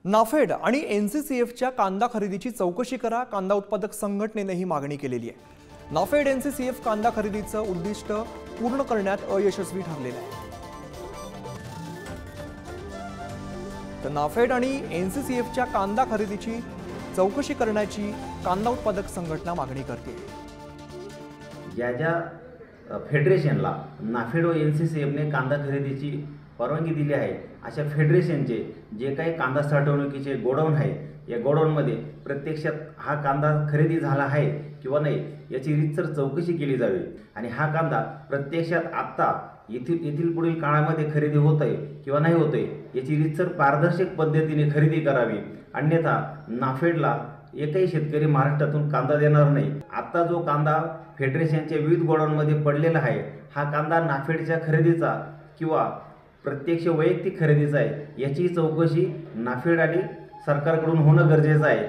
नाफेड आणि NCCFच्या कांदा खरेदीची चौकशी करा, कांदा उत्पादक संघटनेने ही मागणी केलेली आहे। नाफेड NCCF कांदा खरेदीचं उद्दिष्ट पूर्ण करण्यात अयशस्वी ठरलेलं आहे। तर नाफेड आणि NCCFच्या कांदा खरेदीची चौकशी करण्याची कांदा उत्पादक संघटना मागणी करते। ज्या फेडरेशनला नाफेड व NCCFने कांदा खरेदीची परवानगी दिली आहे अशा फेडरेशनचे जे काही कांदा साठवणुकीचे गोडाऊन आहे, या गोडाऊनमध्ये प्रत्यक्षात हा कांदा खरेदी झाला आहे किंवा नाही याची रीतसर चौकशी केली जावी आणि हा कांदा प्रत्यक्षात आत्ता येथील पुढील काळामध्ये खरेदी होत आहे किंवा नाही होत आहे याची रीतसर पारदर्शक पद्धतीने खरेदी करावी। अन्यथा नाफेडला एकही शेतकरी महाराष्ट्रातून कांदा देणार नाही। आता जो कांदा फेडरेशनच्या विविध गोडाऊनमध्ये पडलेला आहे हा कांदा नाफेडच्या खरेदीचा किंवा प्रत्यक्ष वैयक्तिक खरेदीचा आहे, याची चौकशी नाफेड आणि सरकारकडून होणं गरजेचं आहे।